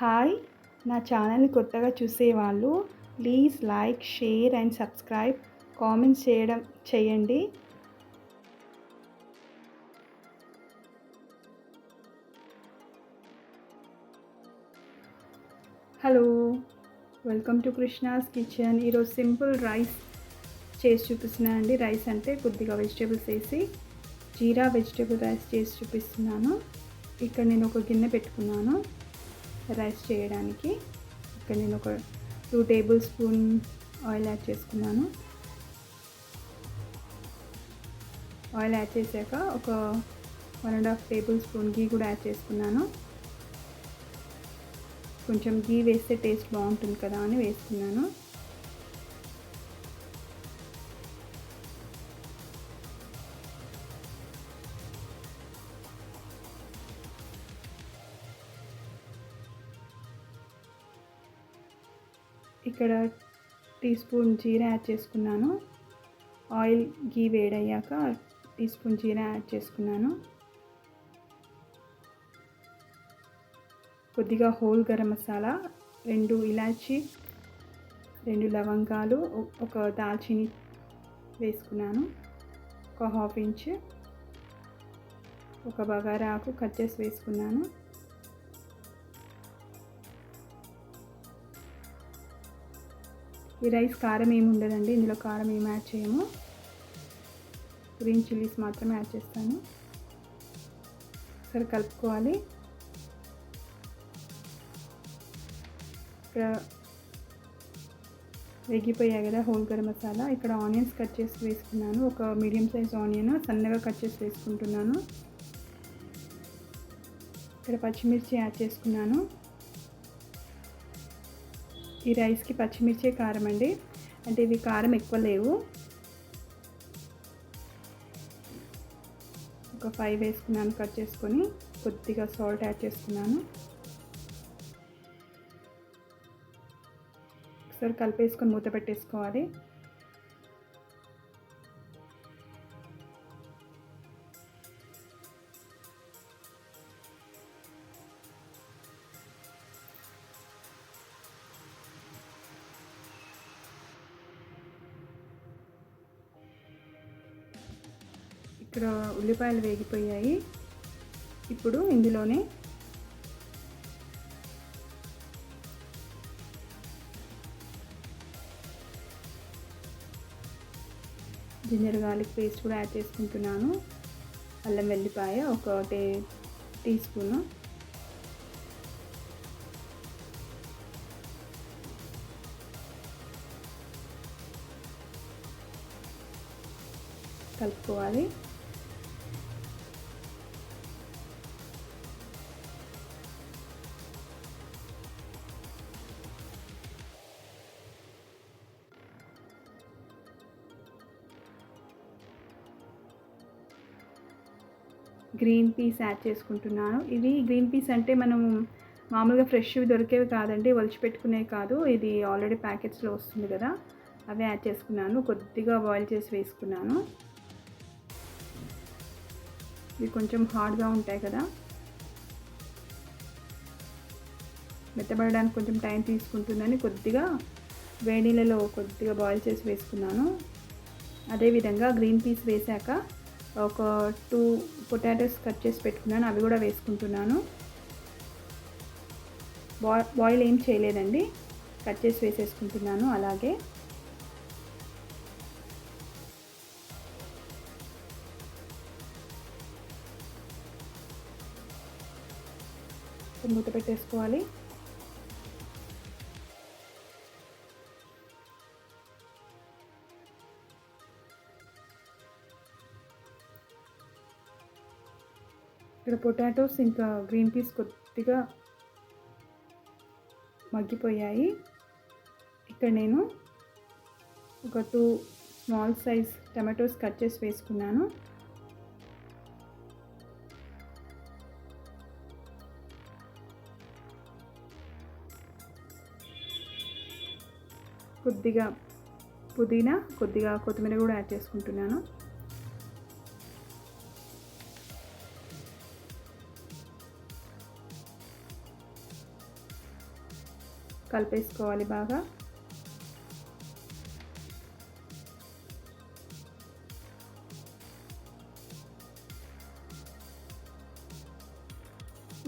Hi! నా ఛానల్‌ని కొత్తగా చూసేవాళ్ళు please like, share and subscribe. Comments చేయండి. Hello! Welcome to Krishna's kitchen. ఈరోజు సింపుల్ రైస్ చేసి చూపిస్తున్నానండి. రైస్ అంటే కొద్దిగా వెజిటేబుల్స్ వేసి జీరా వెజిటేబుల్ రైస్ చేసి చూపిస్తున్నాను. ఇక్కడ నేను ఒక గిన్నె పెట్టుకున్నాను రైస్ చేయడానికి. ఇక్కడ నేను ఒక 2 టేబుల్ స్పూన్ ఆయిల్ యాడ్ చేసుకున్నాను. ఆయిల్ యాడ్ చేశాక ఒక 1.5 టేబుల్ స్పూన్ గీ కూడా యాడ్ చేసుకున్నాను. కొంచెం గీ వేస్తే టేస్ట్ బాగుంటుంది కదా అని వేసుకున్నాను. ఇక్కడ టీ స్పూన్ జీరా యాడ్ చేసుకున్నాను. ఆయిల్ గీ వేడయ్యాక టీ స్పూన్ జీరా యాడ్ చేసుకున్నాను. కొద్దిగా హోల్ గరం మసాలా, 2 ఇలాచీ, 2 లవంగాలు, ఒక దాల్చిని వేసుకున్నాను. ఒక 1/2 ఇంచ్ ఒక బగారా ఆకు కట్ చేసి వేసుకున్నాను. ఈ రైస్ కారం ఏమి ఉండదండి, ఇందులో కారం ఏమి యాడ్ చేయము. గ్రీన్ చిల్లీస్ మాత్రమే యాడ్ చేస్తాను. సరే కలుపుకోవాలి. ఇక్కడ వేగిపోయాయి కదా హోల్ గరం మసాలా. ఇక్కడ ఆనియన్స్ కట్ చేసి వేసుకున్నాను. ఒక మీడియం సైజ్ ఆనియన్ సన్నగా కట్ చేసి వేసుకుంటున్నాను. ఇక్కడ పచ్చిమిర్చి యాడ్ చేసుకున్నాను. ఈ రైస్కి పచ్చిమిర్చి కారం అండి, అంటే ఇవి కారం ఎక్కువ లేవు. ఒక 5 వేసుకున్నాను కట్ చేసుకొని. కొద్దిగా సాల్ట్ యాడ్ చేసుకున్నాను. ఒకసారి కలిపేసుకొని మూత పెట్టేసుకోవాలి. ఇక్కడ ఉల్లిపాయలు వేగిపోయాయి. ఇప్పుడు ఇందులోనే జింజర్ గార్లిక్ పేస్ట్ కూడా యాడ్ చేసుకుంటున్నాను. అల్లం వెల్లిపాయ ఒక టీ స్పూను, కలుపుకోవాలి. గ్రీన్ పీస్ యాడ్ చేసుకుంటున్నాను. ఇవి గ్రీన్ పీస్ అంటే మనం మామూలుగా ఫ్రెష్వి దొరికేవి కాదండి, ఒలిచిపెట్టుకునేవి కాదు. ఇది ఆల్రెడీ ప్యాకెట్స్లో వస్తుంది కదా, అవి యాడ్ చేసుకున్నాను. కొద్దిగా బాయిల్ చేసి వేసుకున్నాను. ఇవి కొంచెం హార్డ్గా ఉంటాయి కదా, మెత్తబడడానికి కొంచెం టైం తీసుకుంటుందని కొద్దిగా వేడి నీళ్ళలో కొద్దిగా బాయిల్ చేసి వేసుకున్నాను. అదేవిధంగా గ్రీన్ పీస్ వేసాక ఒక 2 పొటాటోస్ కట్ చేసి పెట్టుకున్నాను, అవి కూడా వేసుకుంటున్నాను. బాయిల్ ఏం చేయలేదండి, కట్ చేసి వేసేసుకుంటున్నాను. అలాగే మూత పెట్టేసుకోవాలి. ఇక్కడ పొటాటోస్ ఇంకా గ్రీన్ పీస్ కొద్దిగా మగ్గిపోయాయి. ఇక్కడ నేను ఒక 2 స్మాల్ సైజ్ టమాటోస్ కట్ చేసి వేసుకున్నాను. కొద్దిగా పుదీనా, కొద్దిగా కొత్తిమీర కూడా యాడ్ చేసుకుంటున్నాను. కలిపేసుకోవాలి బాగా.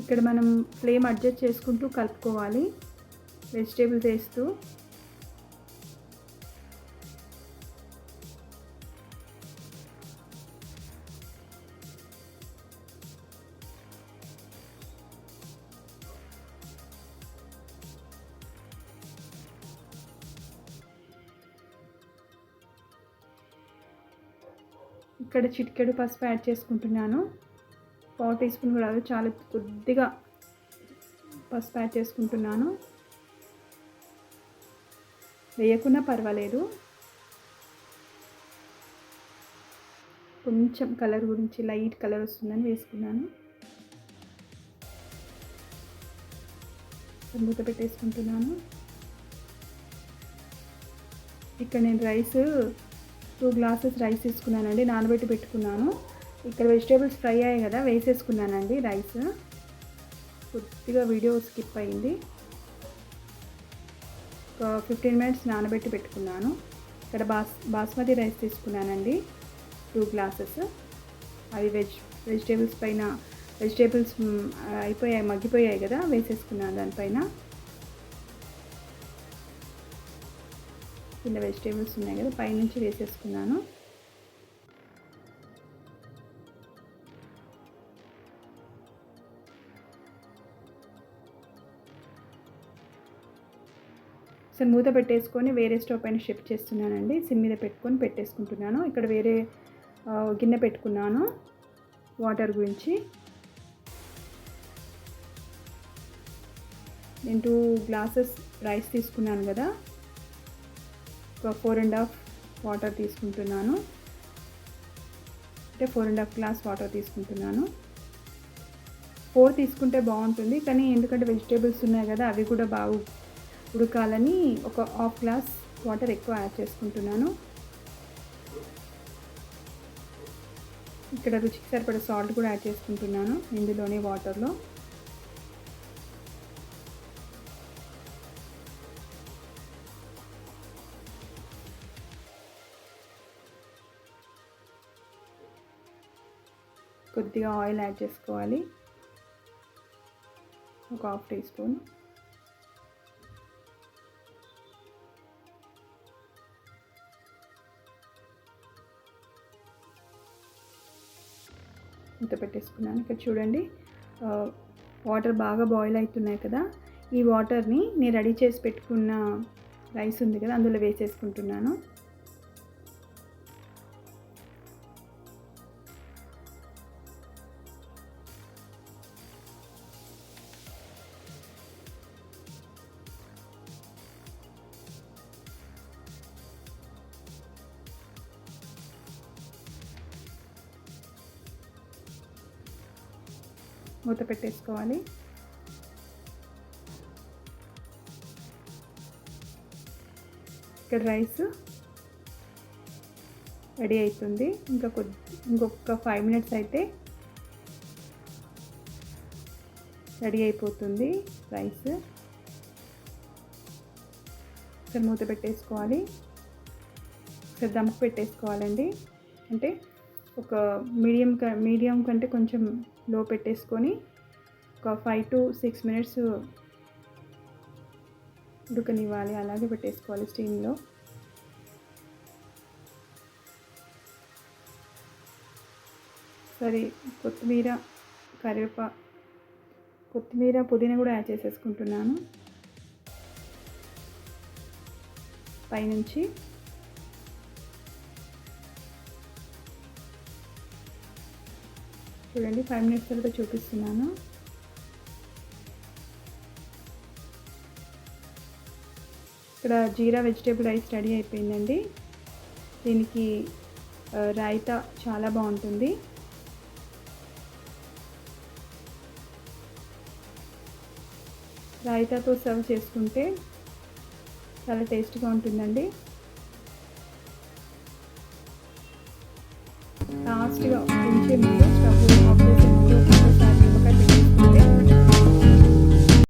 ఇక్కడ మనం ఫ్లేమ్ అడ్జస్ట్ చేసుకుంటూ కలుపుకోవాలి వెజిటేబుల్స్ వేస్తూ. ఇక్కడ చిటికెడు పసుపు యాడ్ చేసుకుంటున్నాను. 1/4 టీ స్పూన్ కూడా కాదు, చాలా కొద్దిగా పసుపు యాడ్ చేసుకుంటున్నాను. వేయకున్నా పర్వాలేదు, కొంచెం కలర్ గురించి లైట్ కలర్ వస్తుందని వేసుకున్నాను. మూత పెట్టేసుకుంటున్నాను. ఇక్కడ నేను రైస్ 2 గ్లాసెస్ రైస్ తీసుకున్నానండి, నానబెట్టి పెట్టుకున్నాను. ఇక్కడ వెజిటేబుల్స్ ఫ్రై అయ్యాయి కదా, వేసేసుకున్నానండి రైస్. కొద్దిగా వీడియో స్కిప్ అయింది. ఒక 15 మినిట్స్ నానబెట్టి పెట్టుకున్నాను. ఇక్కడ బాస్మతి రైస్ తీసుకున్నానండి 2 గ్లాసెస్. అవి వెజిటేబుల్స్ పైన వెజిటేబుల్స్ మగ్గిపోయాయి కదా, వేసేసుకున్నాను దానిపైన. కింద వెజిటేబుల్స్ ఉన్నాయి కదా, పైనుంచి వేసేసుకున్నాను. సో మూత పెట్టేసుకొని వేరే స్టవ్ పైన షిఫ్ట్ చేస్తున్నానండి. సిమ్ మీద పెట్టుకొని పెట్టేసుకుంటున్నాను. ఇక్కడ వేరే గిన్నె పెట్టుకున్నాను వాటర్ గురించి. నేను 2 గ్లాసెస్ రైస్ తీసుకున్నాను కదా, ఒక 4.5 వాటర్ తీసుకుంటున్నాను. అంటే 4.5 గ్లాస్ వాటర్ తీసుకుంటున్నాను. 4 తీసుకుంటే బాగుంటుంది, కానీ ఎందుకంటే వెజిటేబుల్స్ ఉన్నాయి కదా, అవి కూడా బాగా ఉడకాలని ఒక 1/2 గ్లాస్ వాటర్ ఎక్కువ యాడ్ చేసుకుంటున్నాను. ఇక్కడ రుచికి సరిపడే సాల్ట్ కూడా యాడ్ చేసుకుంటున్నాను ఇందులోనే వాటర్లో. కొద్దిగా ఆయిల్ యాడ్ చేసుకోవాలి, ఒక 1/2 టీ స్పూన్. ఇంత పెట్టేసుకున్నాను. ఇక్కడ చూడండి, వాటర్ బాగా బాయిల్ అవుతున్నాయి కదా, ఈ వాటర్ని నేను రెడీ చేసి పెట్టుకున్న రైస్ ఉంది కదా, అందులో వేసేసుకుంటున్నాను. మూత పెట్టేసుకోవాలి. ఇక్కడ రైస్ రెడీ అవుతుంది. ఇంకొక 5 మినిట్స్ అయితే రెడీ అయిపోతుంది రైస్. ఇక్కడ మూత పెట్టేసుకోవాలి. ఇక్కడ దమ్కు పెట్టేసుకోవాలండి. అంటే ఒక మీడియం కంటే కొంచెం లో పెట్టేసుకొని ఒక 5 to 6 మినిట్స్ ఉడకనివ్వాలి. అలాగే పెట్టేసుకోవాలి స్టీమ్లో. సరే, కొత్తిమీర పుదీనా కూడా యాడ్ చేసేసుకుంటున్నాను పైనుంచి. చూడండి, 5 మినిట్స్ తర్వాత చూపిస్తున్నాను. ఇక్కడ జీరా వెజిటేబుల్ రైస్ రెడీ అయిపోయిందండి. దీనికి రైతా చాలా బాగుంటుంది. రైతాతో సర్వ్ చేసుకుంటే చాలా టేస్ట్గా ఉంటుందండి. లాస్ట్గా కొంచెం